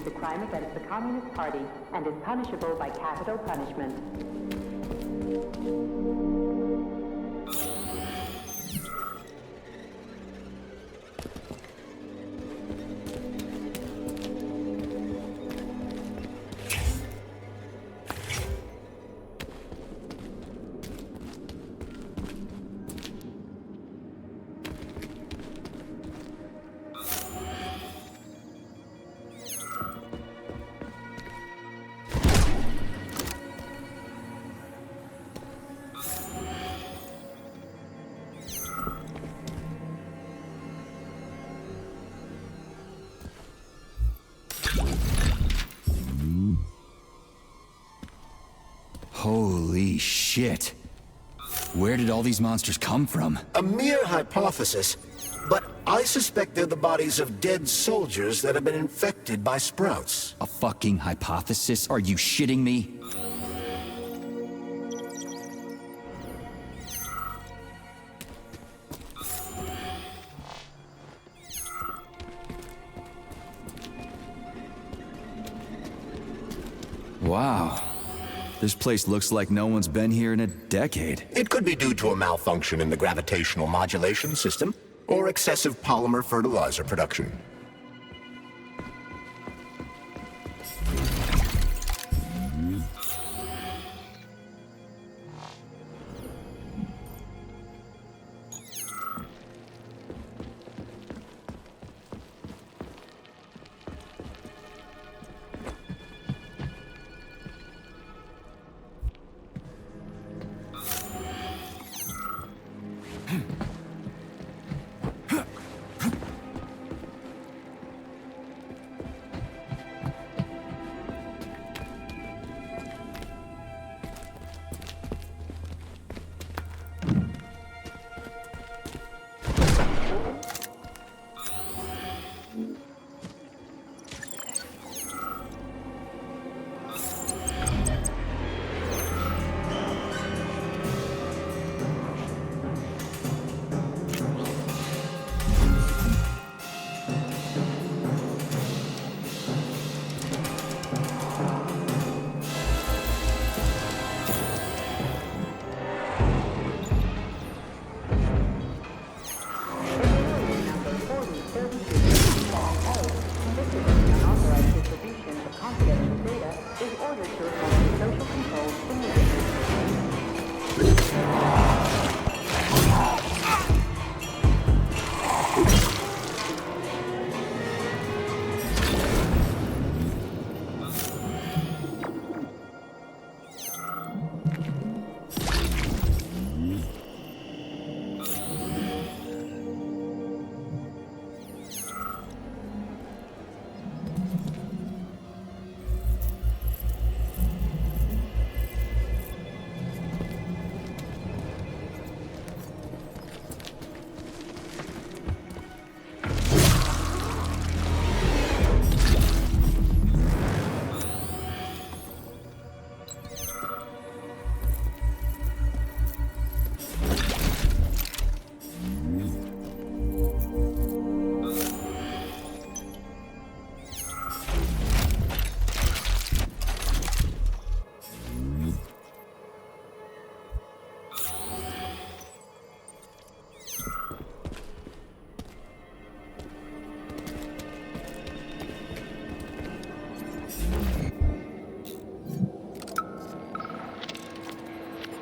a crime against the Communist Party and is punishable by capital punishment. Holy shit. Where did all these monsters come from? A mere hypothesis, but I suspect they're the bodies of dead soldiers that have been infected by sprouts. A fucking hypothesis? Are you shitting me? Wow. This place looks like no one's been here in a decade. It could be due to a malfunction in the gravitational modulation system, or excessive polymer fertilizer production.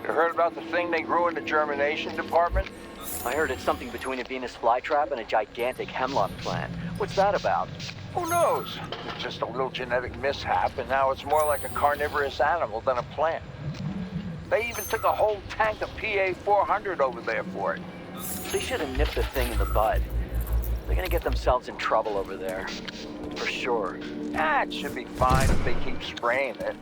Heard about the thing they grew in the germination department? I heard it's something between a Venus flytrap and a gigantic hemlock plant. What's that about? Who knows? It's just a little genetic mishap, and now it's more like a carnivorous animal than a plant. They even took a whole tank of PA-400 over there for it. They should have nipped the thing in the bud. They're gonna get themselves in trouble over there. For sure. It should be fine if they keep spraying it.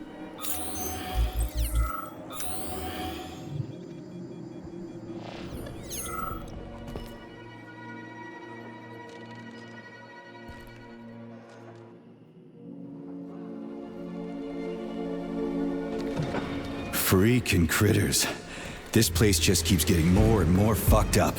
Freaking critters. This place just keeps getting more and more fucked up.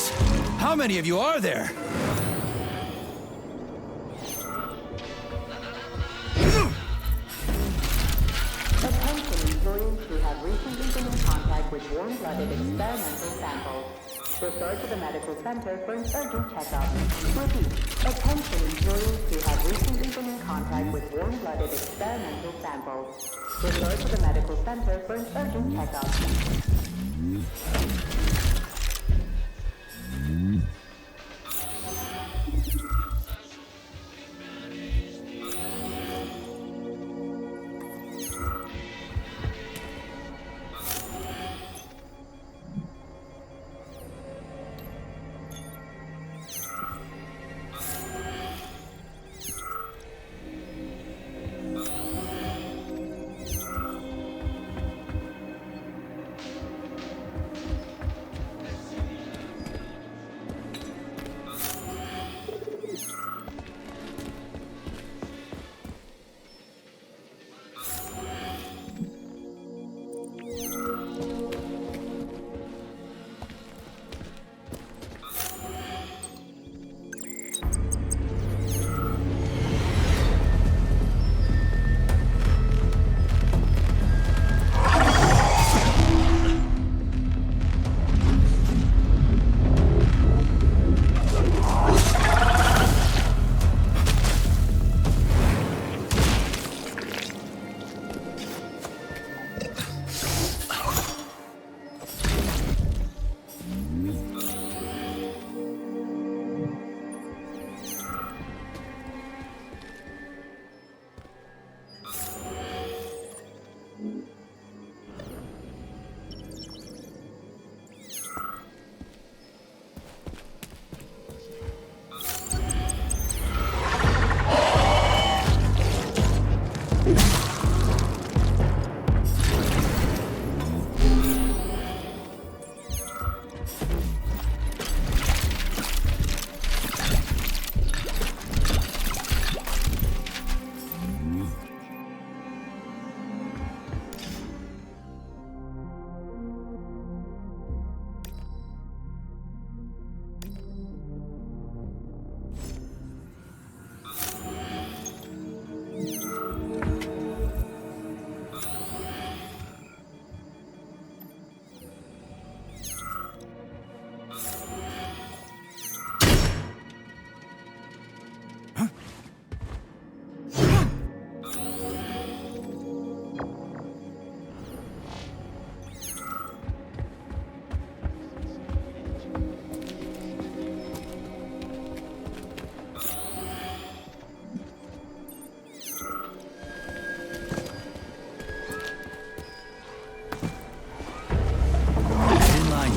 Jeez, how many of you are there? Attention employees who have recently been in contact with warm-blooded experimental samples. Refer to the medical center for an urgent checkup. Repeat, attention employees who have recently been in contact with warm-blooded experimental samples. Refer to the medical center for an urgent checkup.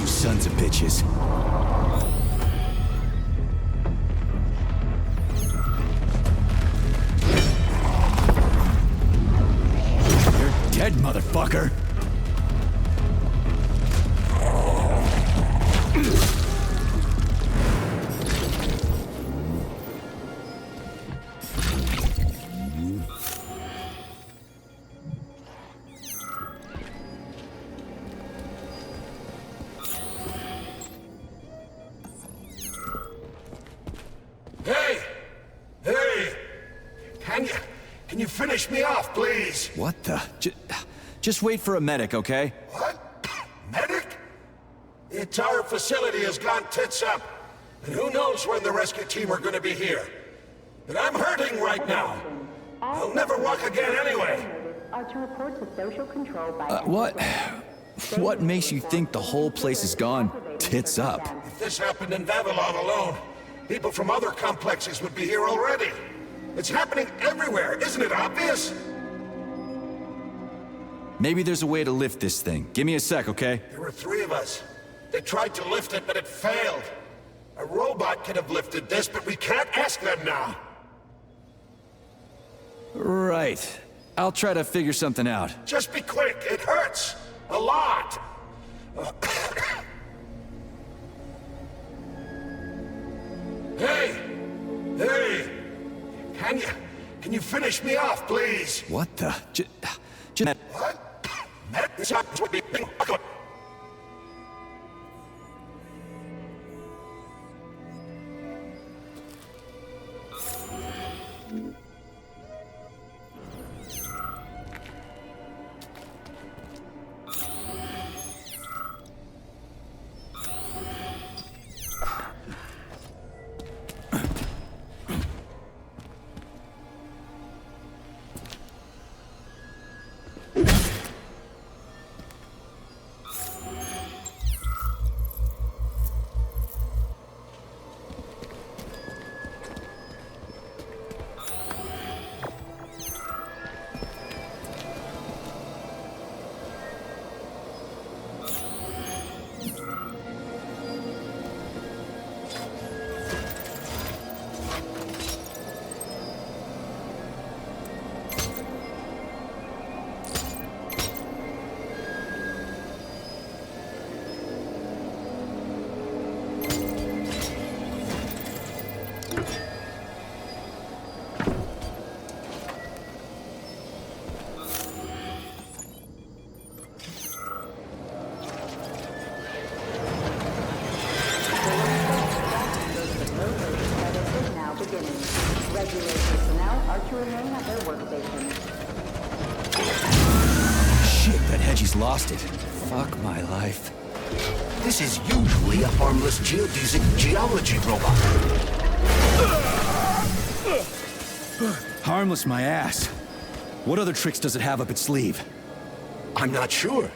Sons of bitches. You're dead, motherfucker. Can you finish me off, please? What the? Just wait for a medic, okay? What? Medic? The entire facility has gone tits up. And who knows when the rescue team are gonna be here. But I'm hurting right now. I'll never walk again anyway. Are to report to social control by What? What makes you think the whole place has gone tits up? If this happened in Vavilon alone, people from other complexes would be here already. It's happening everywhere, isn't it obvious? Maybe there's a way to lift this thing. Give me a sec, okay? There were 3 of us. They tried to lift it, but it failed. A robot could have lifted this, but we can't ask them now. Right. I'll try to figure something out. Just be quick, it hurts. A lot. Hey! Hey! Can you finish me off, please? What the? What? beginning. Regular personnel are to remain at their workstations. Shit, that Hedgie's lost it. Fuck my life. This is usually a harmless geodesic geology robot. Harmless my ass. What other tricks does it have up its sleeve? I'm not sure.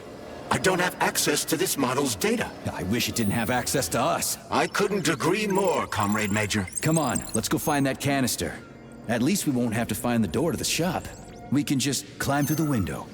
I don't have access to this model's data. I wish it didn't have access to us. I couldn't agree more, Comrade Major. Come on, let's go find that canister. At least we won't have to find the door to the shop. We can just climb through the window.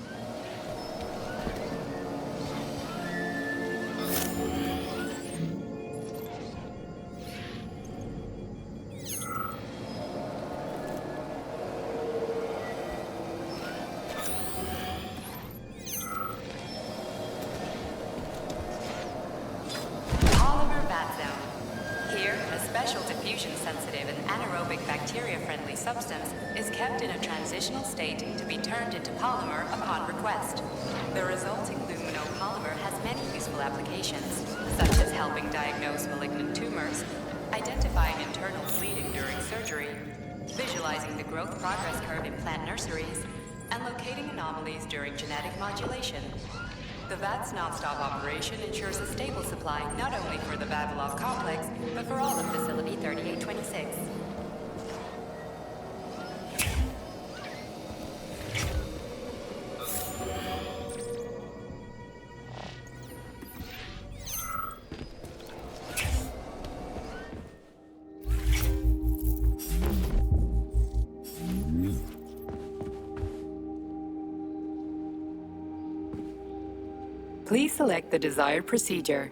Diffusion-sensitive and anaerobic bacteria-friendly substance is kept in a transitional state to be turned into polymer upon request. The resulting luminopolymer has many useful applications, such as helping diagnose malignant tumors, identifying internal bleeding during surgery, visualizing the growth progress curve in plant nurseries, and locating anomalies during genetic modulation. The VAT's non-stop operation ensures a stable supply not only for the Vavilov complex, but for all of Facility 3826. Please select the desired procedure.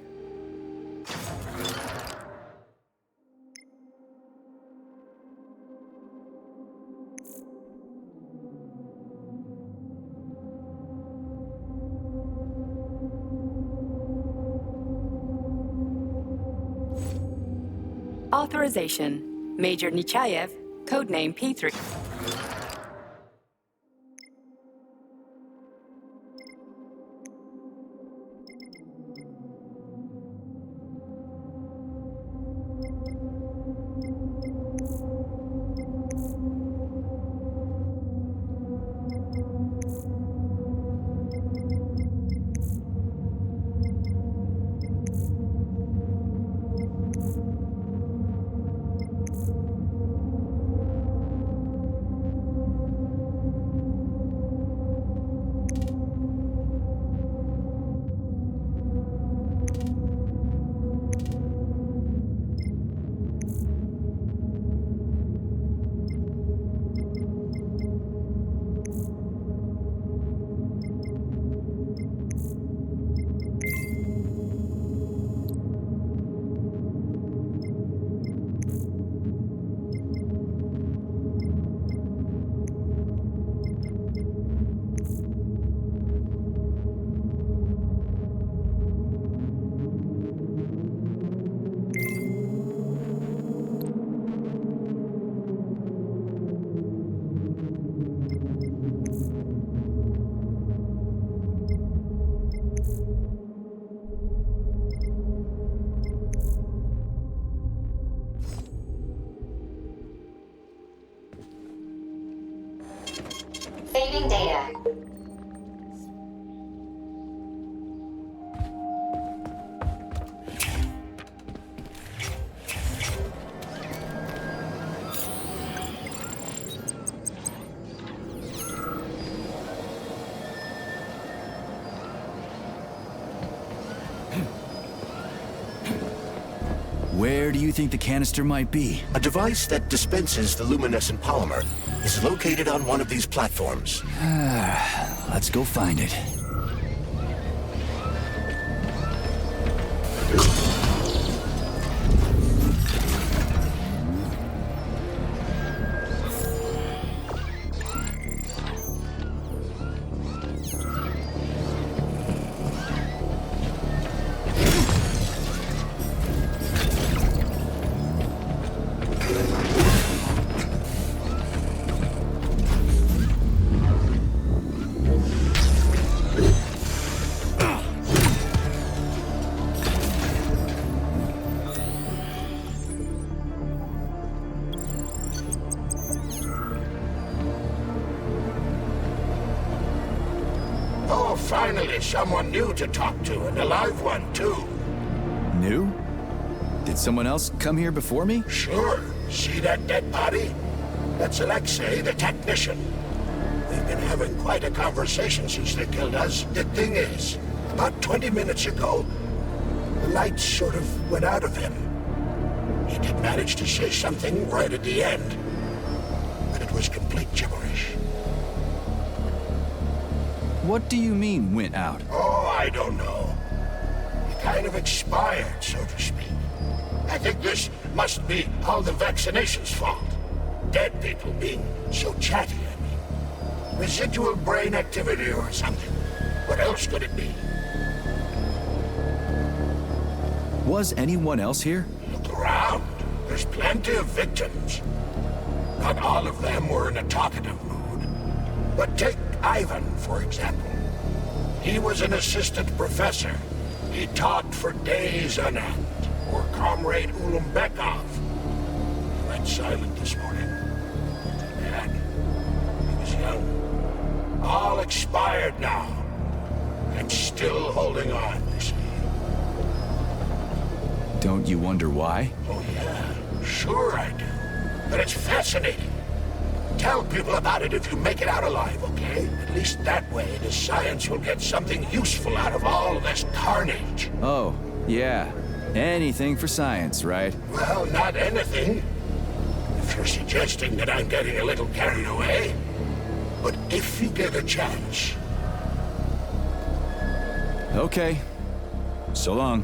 Authorization. Major Nechayev, codename P3. Saving data. Where do you think the canister might be? A device that dispenses the luminescent polymer is located on one of these platforms. Let's go find it. Finally, someone new to talk to, and a live one, too. New? Did someone else come here before me? Sure. See that dead body? That's Alexei, the technician. They've been having quite a conversation since they killed us. The thing is, about 20 minutes ago, the lights sort of went out of him. He did manage to say something right at the end, but it was complete gibberish. What do you mean, went out? Oh, I don't know. He kind of expired, so to speak. I think this must be all the vaccination's fault. Dead people being so chatty, I mean. Residual brain activity or something. What else could it be? Was anyone else here? Look around. There's plenty of victims. Not all of them were in a talkative mood. But take Ivan, for example. He was an assistant professor. He taught for days on end. Or Comrade Ulumbekov. He went silent this morning. Bad. He was young. All expired now. And still holding on, you see. Don't you wonder why? Oh, yeah. Sure I do. But it's fascinating. Tell people about it if you make it out alive, okay? At least that way the science will get something useful out of all this carnage. Oh, yeah. Anything for science, right? Well, not anything. If you're suggesting that I'm getting a little carried away. But if you get a chance... Okay. So long.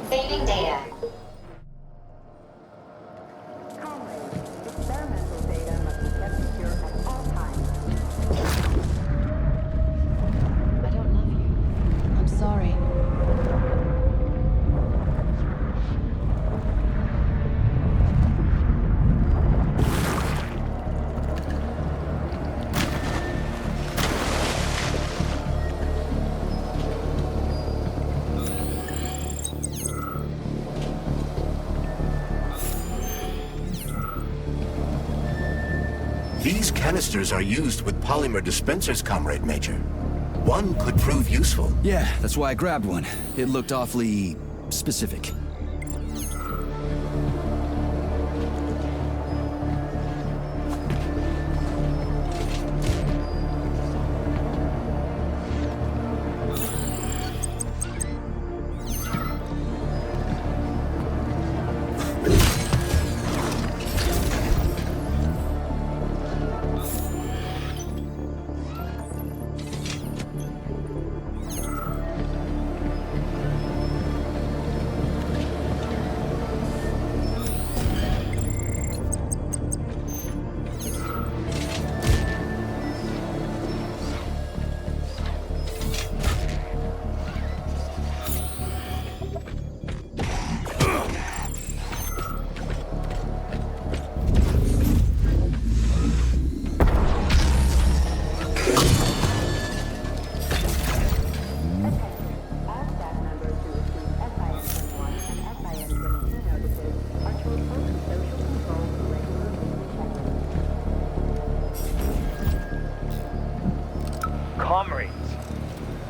Saving data. I don't love you. I'm sorry. These canisters are used with polymer dispensers, Comrade Major. One could prove useful. Yeah, that's why I grabbed one. It looked awfully specific.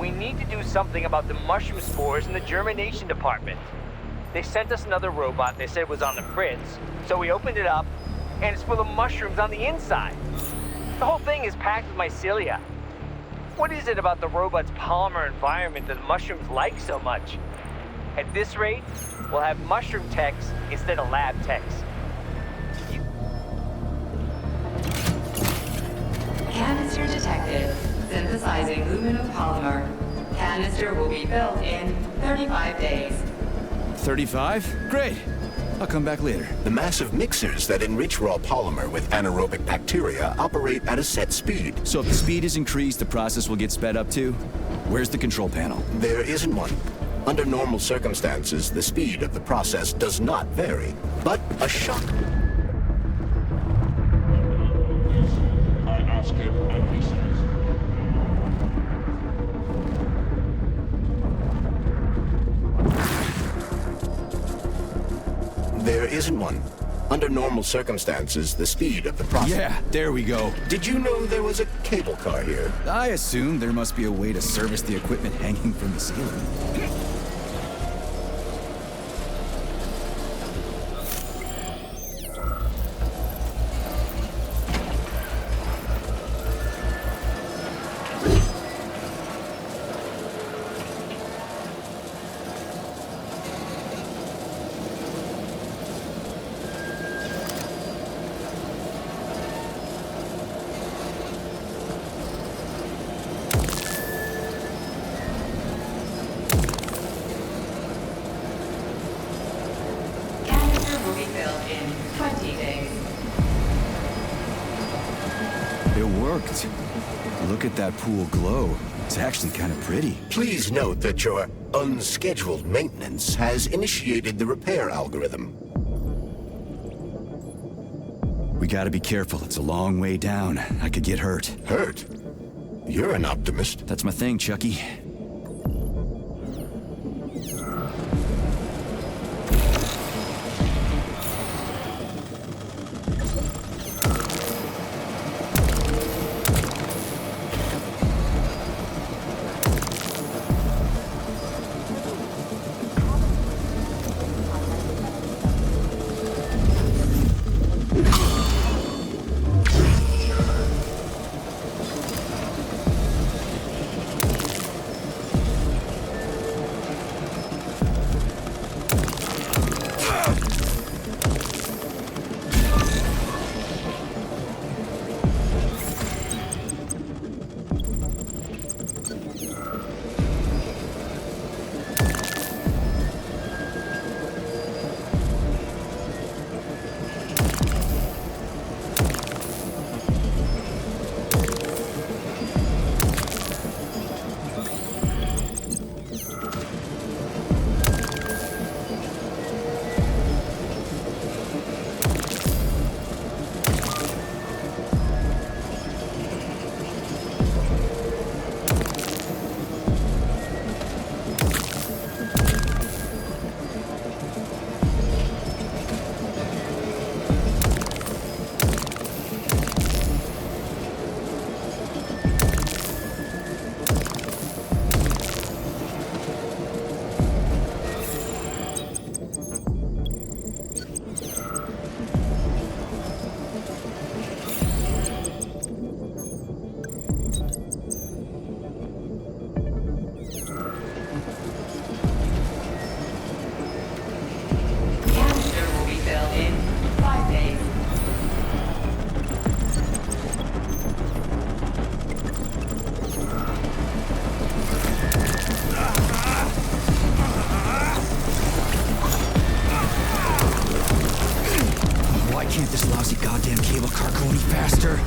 We need to do something about the mushroom spores in the germination department. They sent us another robot they said was on the fritz, so we opened it up, and it's full of mushrooms on the inside. The whole thing is packed with mycelia. What is it about the robot's polymer environment that mushrooms like so much? At this rate, we'll have mushroom techs instead of lab techs. Canister detected. Synthesizing luminopolymer. Canister will be built in 35 days. 35? Great. I'll come back later. The massive mixers that enrich raw polymer with anaerobic bacteria operate at a set speed. So if the speed is increased, the process will get sped up too? Where's the control panel? There isn't one. Under normal circumstances, the speed of the process does not vary. But a shock... I ask it and he says. There isn't one. Under normal circumstances, the speed of the process... Yeah, there we go. Did you know there was a cable car here? I assumed there must be a way to service the equipment hanging from the ceiling. Canister will be filled in 20 days. It worked. Look at that pool glow. It's actually kind of pretty. Please note that your unscheduled maintenance has initiated the repair algorithm. We gotta be careful. It's a long way down. I could get hurt. Hurt? You're an optimist. That's my thing, Chucky.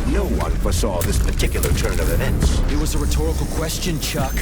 No one foresaw this particular turn of events. It was a rhetorical question, Chuck.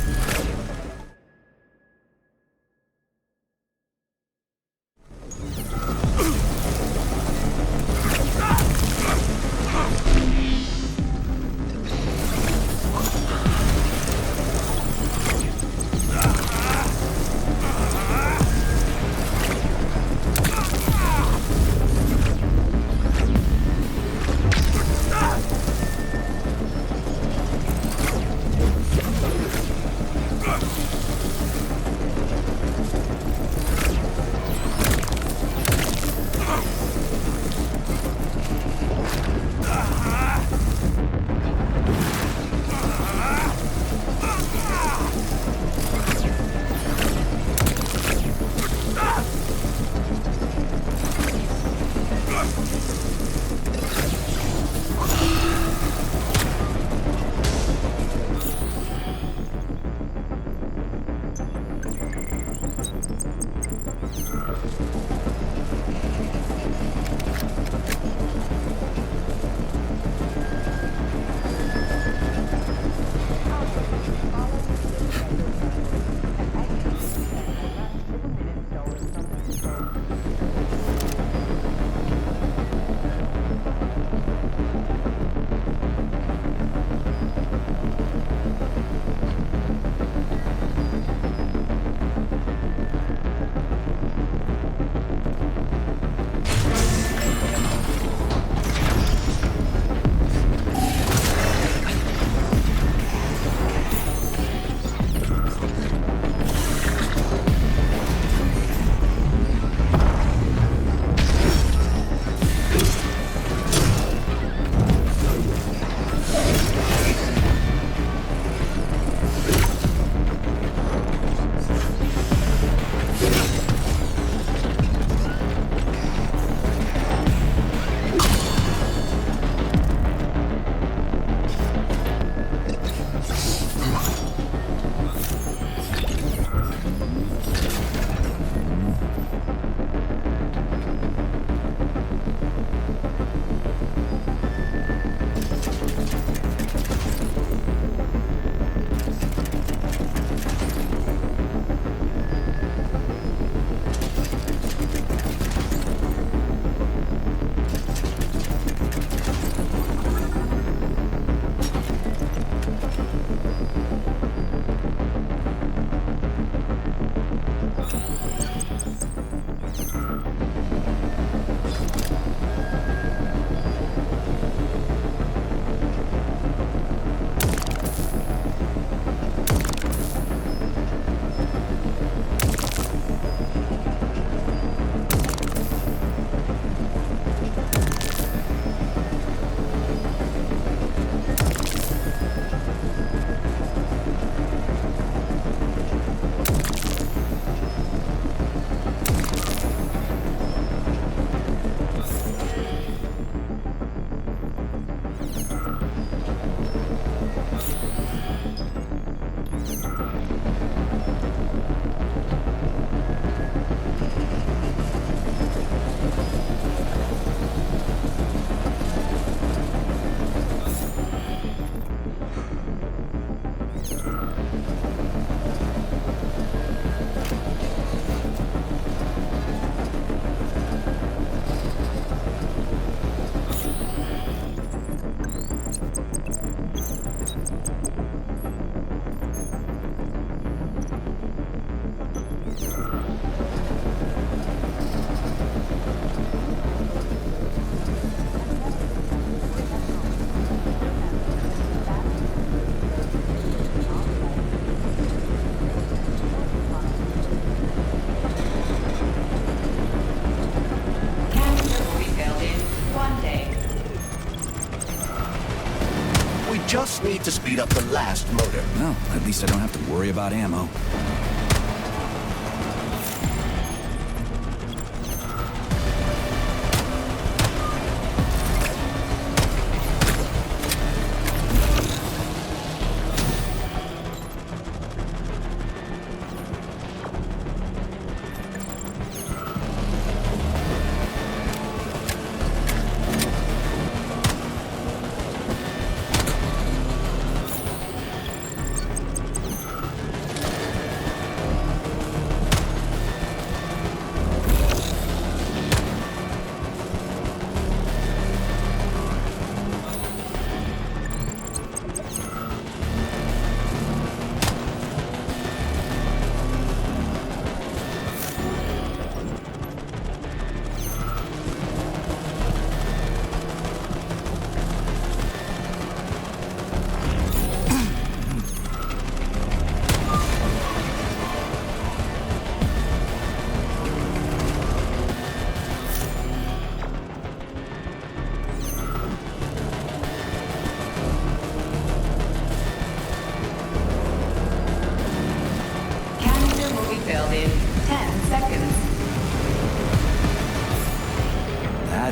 just need to speed up the last motor. Well, at least I don't have to worry about ammo.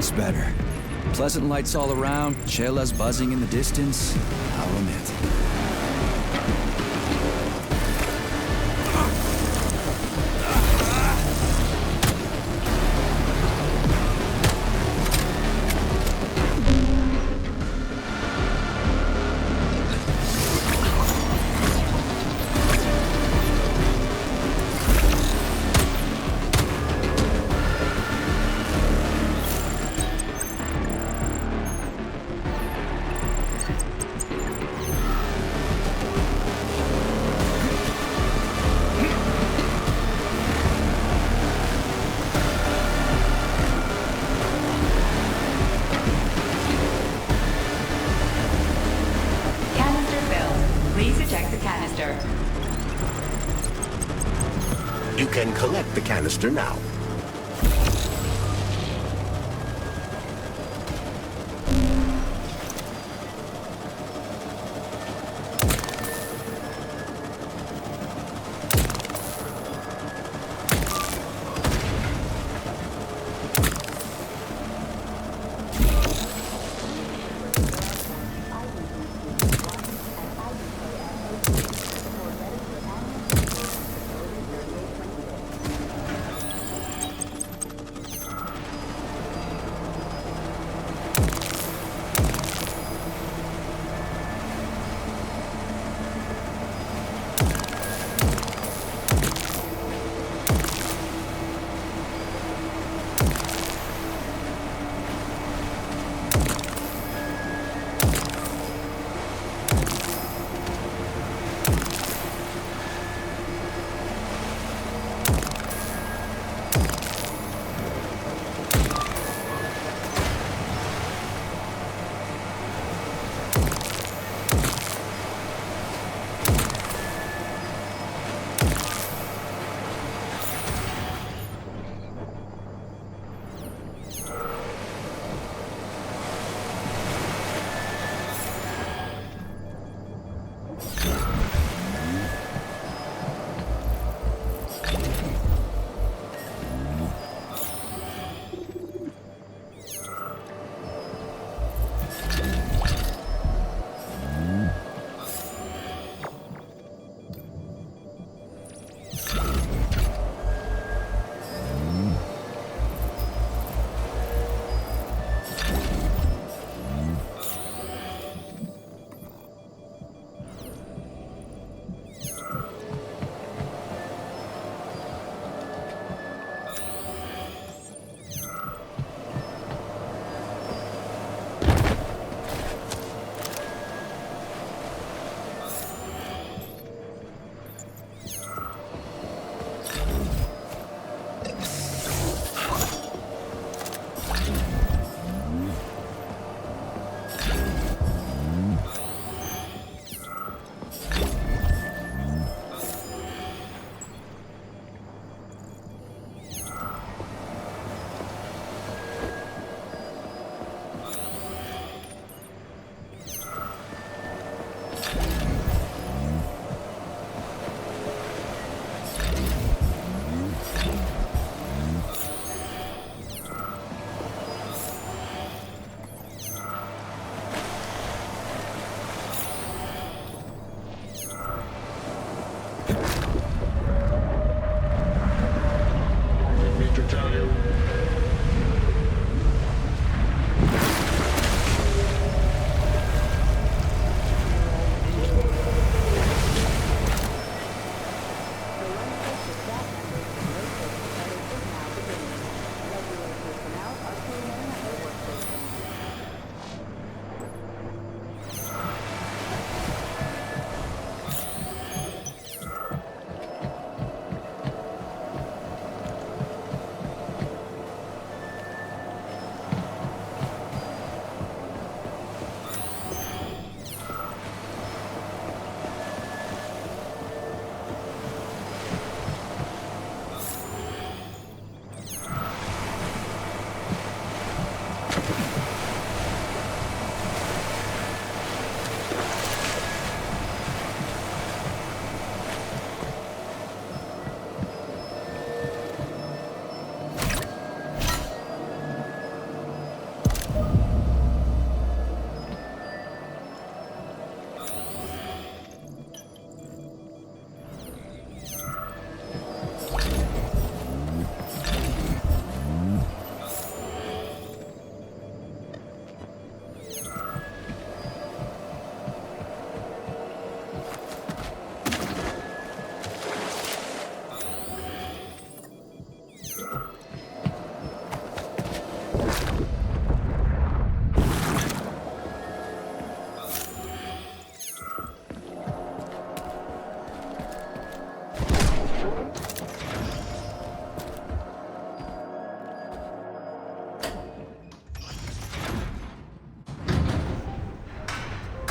That's better. Pleasant lights all around, chelas buzzing in the distance. I'll admit. You can collect the canister now.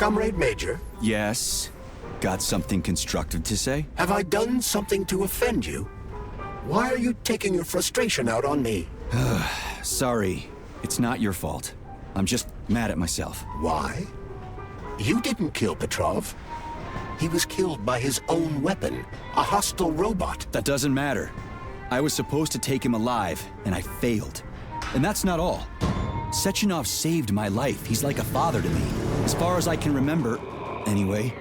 Comrade Major, Yes? Got something constructive to say? have I done something to offend you? Why are you taking your frustration out on me? Sorry, it's not your fault. I'm just mad at myself. Why? You didn't kill Petrov. He was killed by his own weapon, a hostile robot. That doesn't matter. I was supposed to take him alive, and I failed. And that's not all. Sechenov saved my life. He's like a father to me. As far as I can remember, anyway,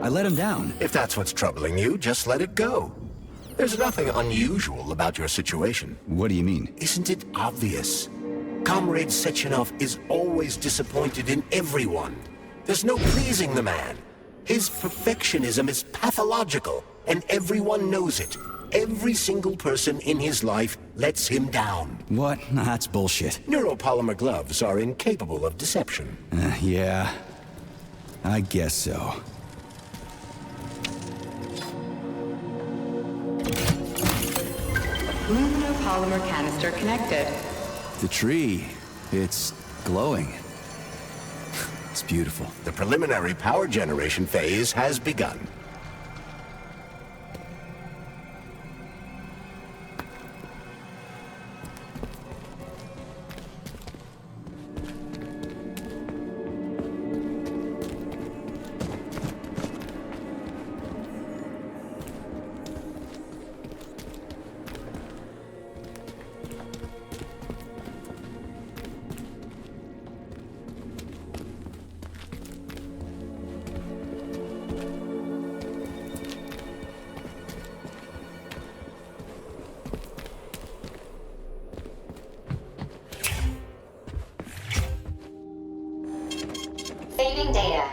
I let him down. If that's what's troubling you, just let it go. There's nothing unusual about your situation. What do you mean? Isn't it obvious? Comrade Sechenov is always disappointed in everyone. There's no pleasing the man. His perfectionism is pathological, and everyone knows it. Every single person in his life lets him down. What? That's bullshit. Neuropolymer gloves are incapable of deception. Yeah. I guess so. Luminopolymer canister connected. The tree, it's glowing. It's beautiful. The preliminary power generation phase has begun. Saving data.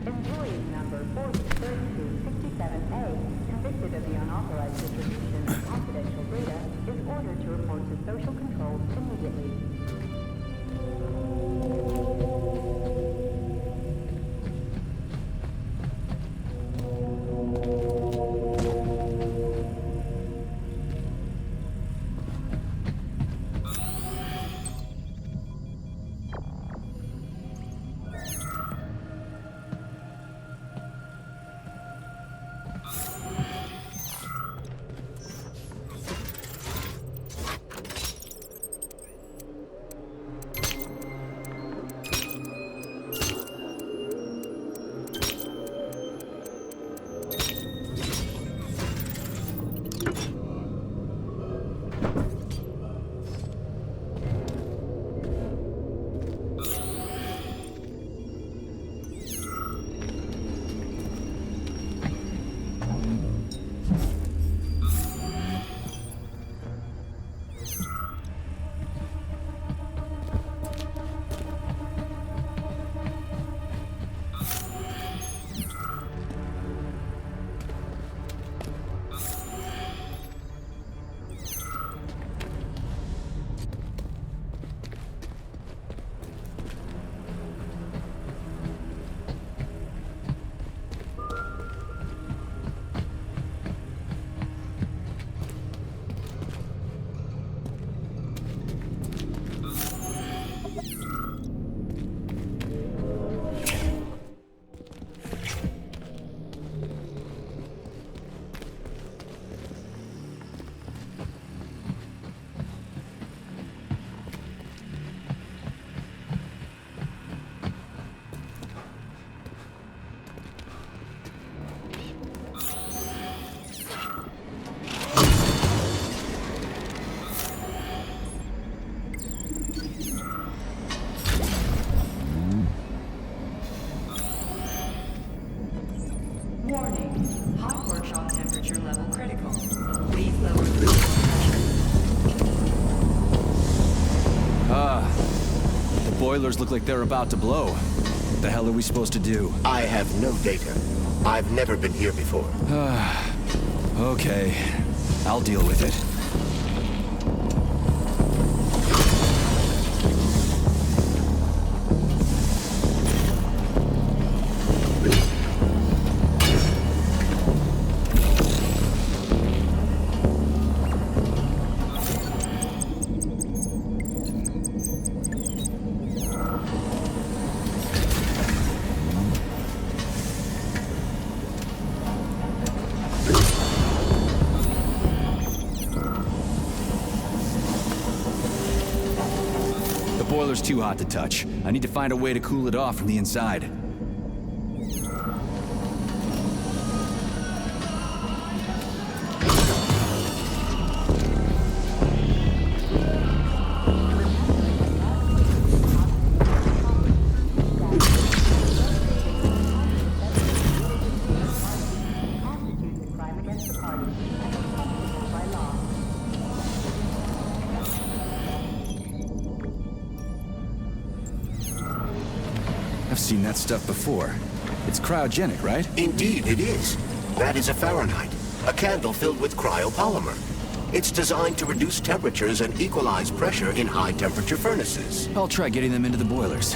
Employee number 403267A, convicted of the unauthorized distribution of confidential data, is ordered to report to social control immediately. boilers look like they're about to blow. What the hell are we supposed to do? I have no data. I've never been here before. Okay. I'll deal with it. The boiler's too hot to touch. I need to find a way to cool it off from the inside. I've seen that stuff before. It's cryogenic, right? Indeed, it is. That is a Fahrenheit, a candle filled with cryopolymer. It's designed to reduce temperatures and equalize pressure in high-temperature furnaces. I'll try getting them into the boilers.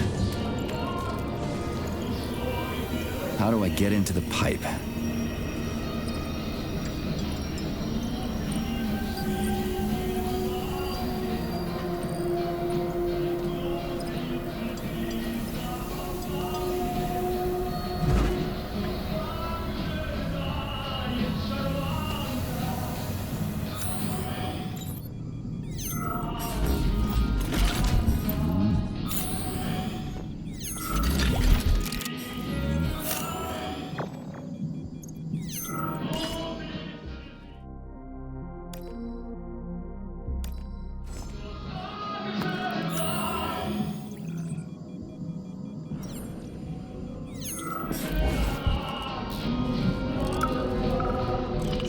How do I get into the pipe?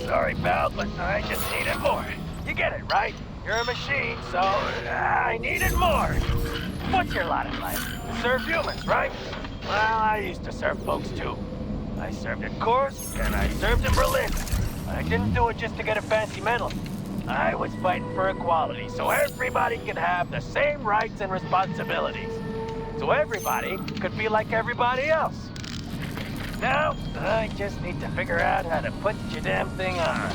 Sorry, pal, but I just needed more. You get it, right? You're a machine, so I needed more. What's your lot in life? To serve humans, right? Well, I used to serve folks too. I served at Corsair, and I served in Berlin. I didn't do it just to get a fancy medal. I was fighting for equality, so everybody could have the same rights and responsibilities. So everybody could be like everybody else. Now, I just need to figure out how to put your damn thing on.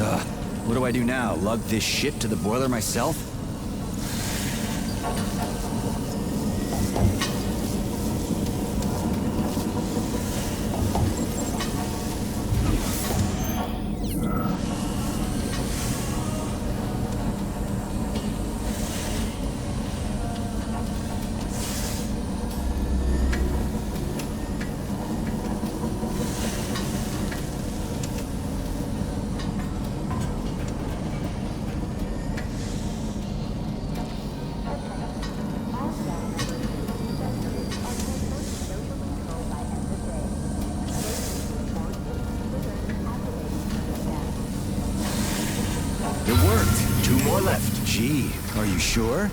Ugh. What do I do now? Lug this shit to the boiler myself? It worked. 2 more left. Gee, are you sure?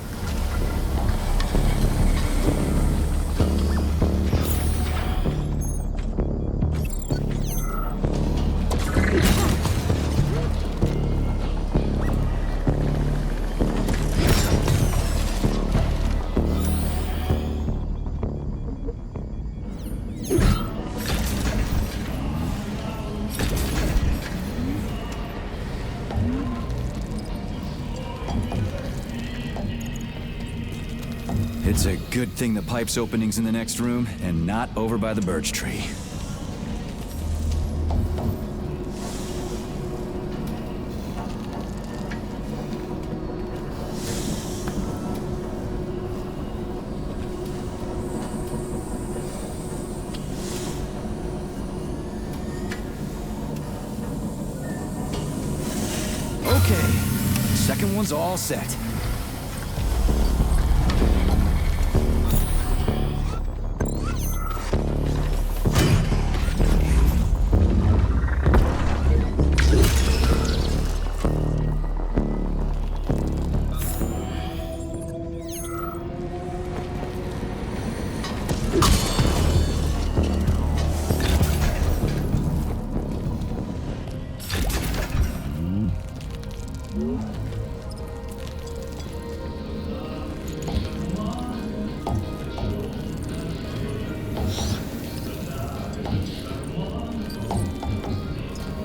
It's a good thing the pipe's opening's in the next room and not over by the birch tree. Okay, second one's all set.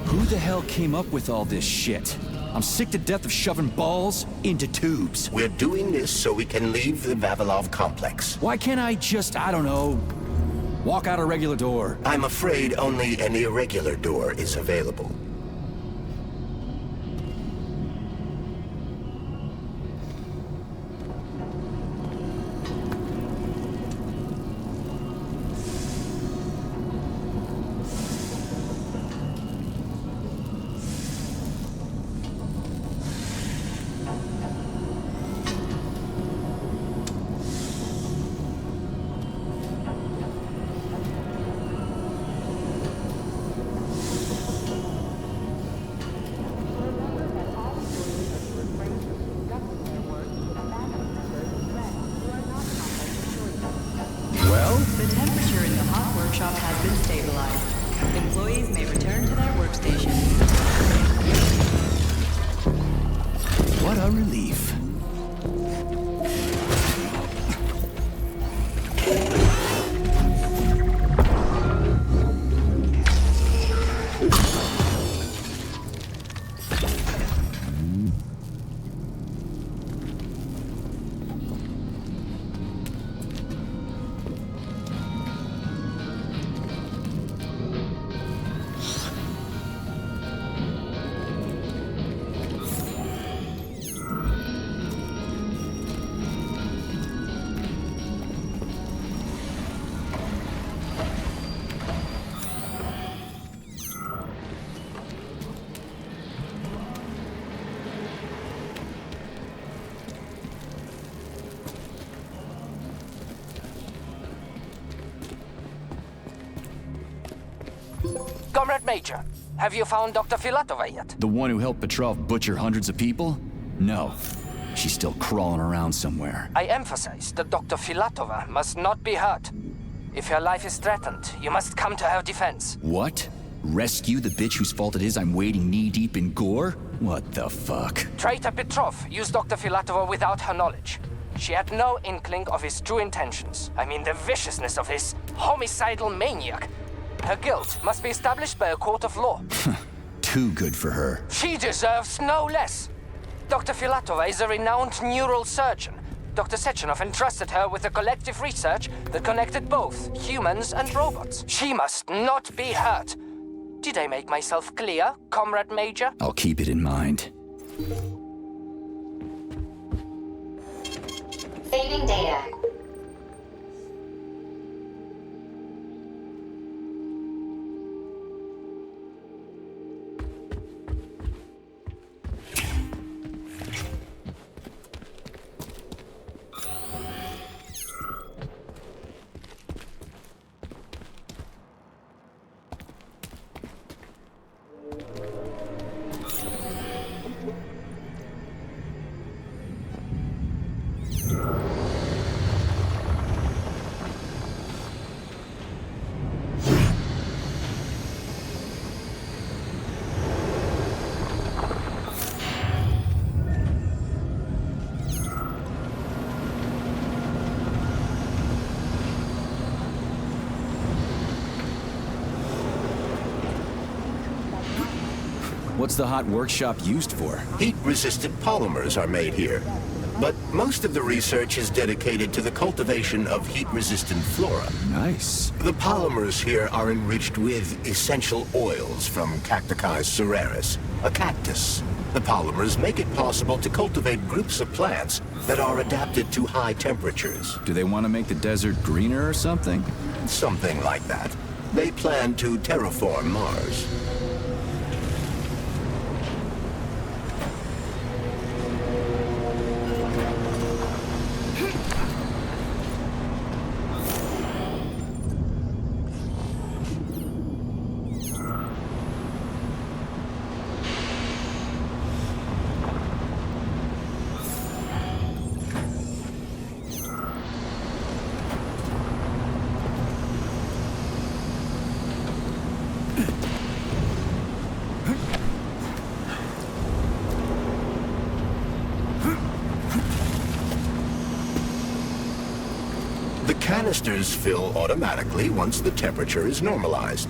Who the hell came up with all this shit? I'm sick to death of shoving balls into tubes. We're doing this so we can leave the Vavilov complex. Why can't I just, I don't know, walk out a regular door? I'm afraid only an irregular door is available. The temperature in the hot workshop has been stabilized. Employees may return to their workstations. What a relief. Comrade Major, have you found Dr. Filatova yet? The one who helped Petrov butcher hundreds of people? No. She's still crawling around somewhere. I emphasize that Dr. Filatova must not be hurt. If her life is threatened, you must come to her defense. What? Rescue the bitch whose fault it is I'm wading knee-deep in gore? What the fuck? Traitor Petrov used Dr. Filatova without her knowledge. She had no inkling of his true intentions. I mean the viciousness of his homicidal maniac. Her guilt must be established by a court of law. too good for her. She deserves no less. Dr. Filatova is a renowned neural surgeon. Dr. Sechenov entrusted her with a collective research that connected both humans and robots. She must not be hurt. Did I make myself clear, Comrade Major? I'll keep it in mind. Saving data. What's the hot workshop used for? Heat-resistant polymers are made here. But most of the research is dedicated to the cultivation of heat-resistant flora. Nice. The polymers here are enriched with essential oils from Cacticus cereris, a cactus. The polymers make it possible to cultivate groups of plants that are adapted to high temperatures. Do they want to make the desert greener or something? Something like that. They plan to terraform Mars. The canisters fill automatically once the temperature is normalized.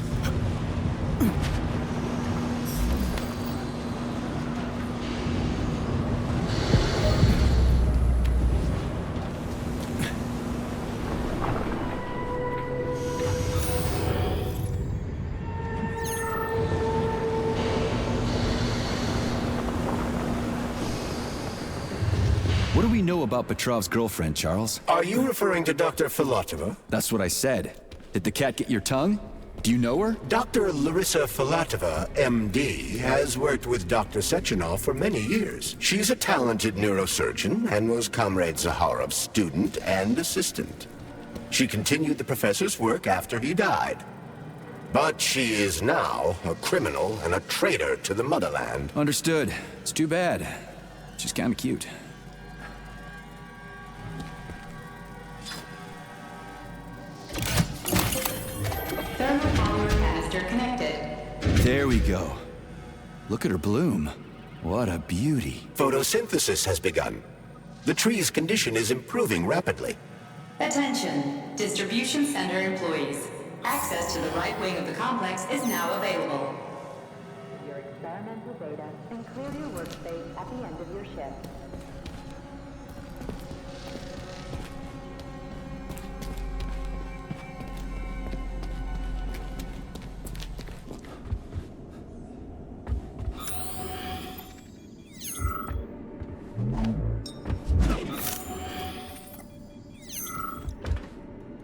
What do we know about Petrov's girlfriend, Charles? Are you referring to Dr. Filatova? That's what I said. Did the cat get your tongue? Do you know her? Dr. Larissa Filatova, MD, has worked with Dr. Sechenov for many years. She's a talented neurosurgeon and was Comrade Zaharov's student and assistant. She continued the professor's work after he died. But she is now a criminal and a traitor to the motherland. Understood. It's too bad. She's kinda cute. Thermopolymer canister connected. There we go. Look at her bloom. What a beauty. Photosynthesis has begun. The tree's condition is improving rapidly. Attention, distribution center employees. Access to the right wing of the complex is now available. Your experimental data and clear your workspace at the end of your shift.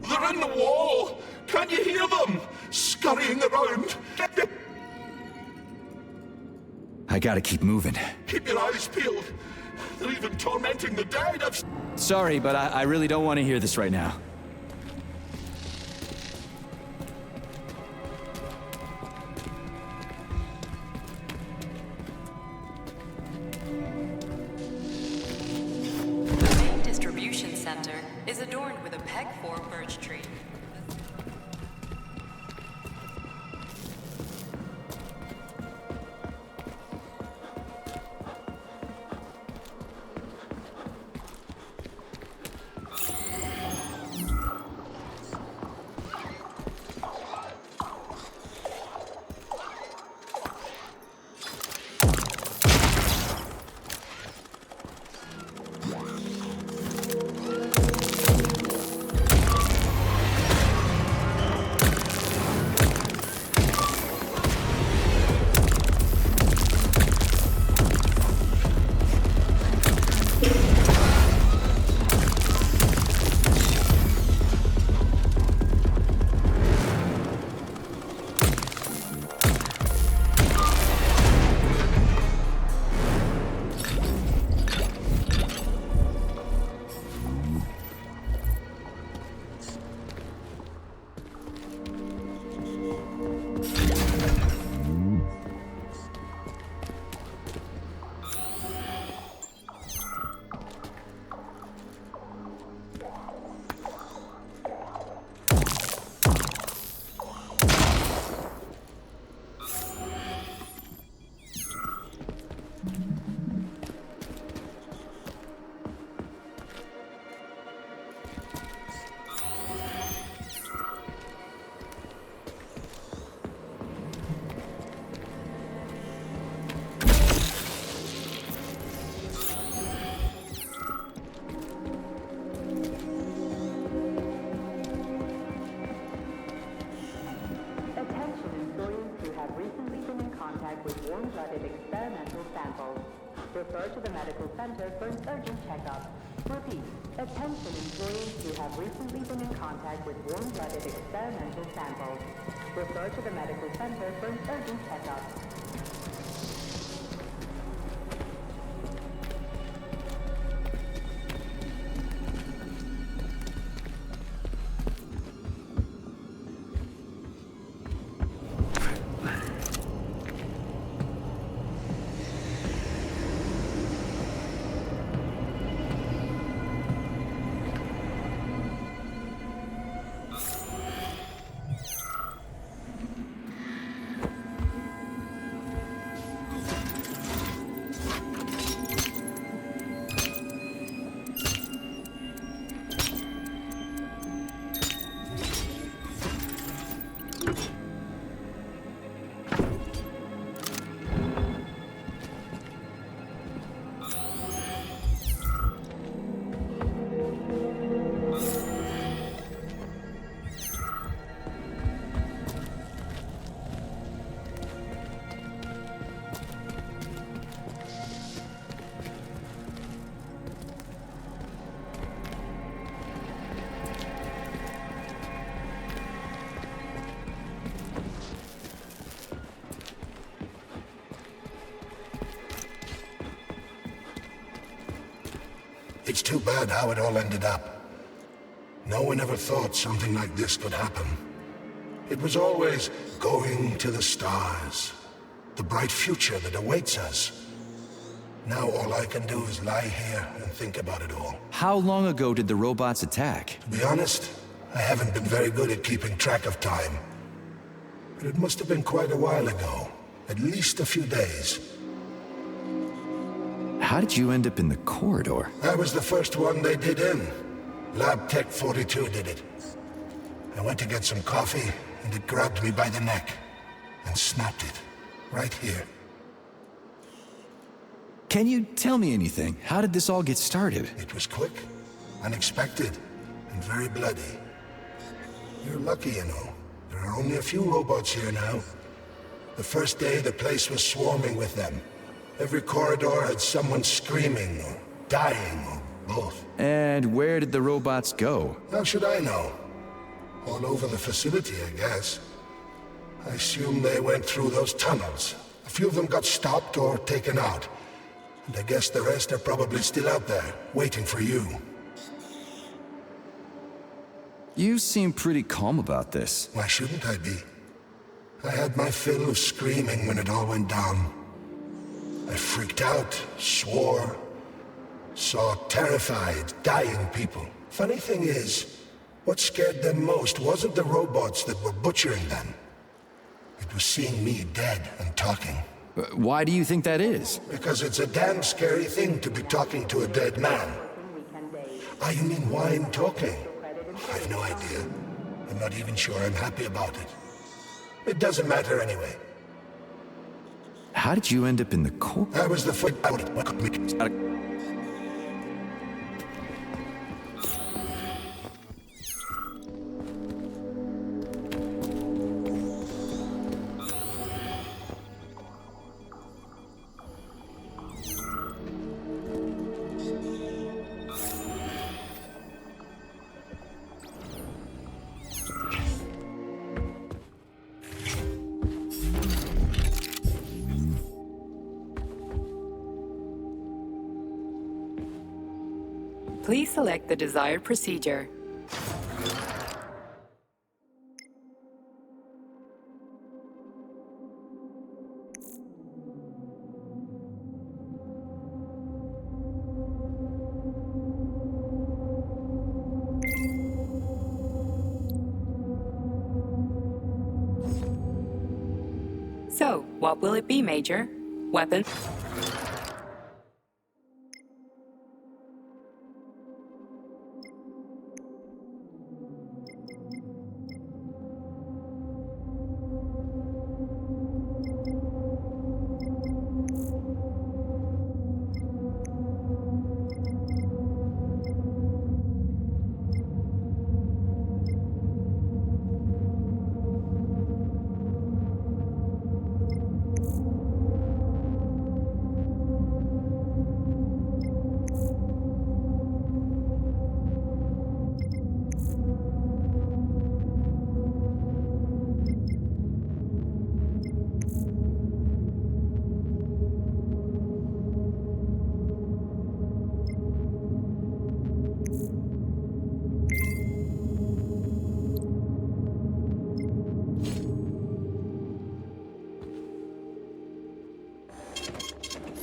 They're in the wall! Can you hear them? Scurrying around! I gotta keep moving. Keep your eyes peeled. They're even tormenting the dead. Sorry, but I really don't want to hear this right now. The main distribution center is adorned with a peg-4 birch tree. contact with warm-blooded experimental samples. Refer to the medical center for an urgent checkup. Repeat, attention employees who have recently been in contact with warm-blooded experimental samples. Refer to the medical center for an urgent checkup. It's too bad how it all ended up. No one ever thought something like this could happen. It was always going to the stars, the bright future that awaits us. Now all I can do is lie here and think about it all. How long ago did the robots attack? To be honest, I haven't been very good at keeping track of time. But it must have been quite a while ago, at least a few days. How did you end up in the corridor? I was the first one they did in. Lab Tech 42 did it. I went to get some coffee, and it grabbed me by the neck and snapped it, right here. Can you tell me anything? How did this all get started? It was quick, unexpected, and very bloody. You're lucky, you know. There are only a few robots here now. The first day, the place was swarming with them. Every corridor had someone screaming, or dying, or both. And where did the robots go? How should I know? All over the facility, I guess. I assume they went through those tunnels. A few of them got stopped or taken out. And I guess the rest are probably still out there, waiting for you. You seem pretty calm about this. Why shouldn't I be? I had my fill of screaming when it all went down. I freaked out, swore, saw terrified, dying people. Funny thing is, what scared them most wasn't the robots that were butchering them. It was seeing me dead and talking. Why do you think that is? Because it's a damn scary thing to be talking to a dead man. Ah, you mean wine talking? I've no idea. I'm not even sure I'm happy about it. It doesn't matter anyway. How did you end up in the court? I was the first. Please select the desired procedure. So, what will it be, Major? Weapon?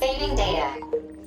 Saving data.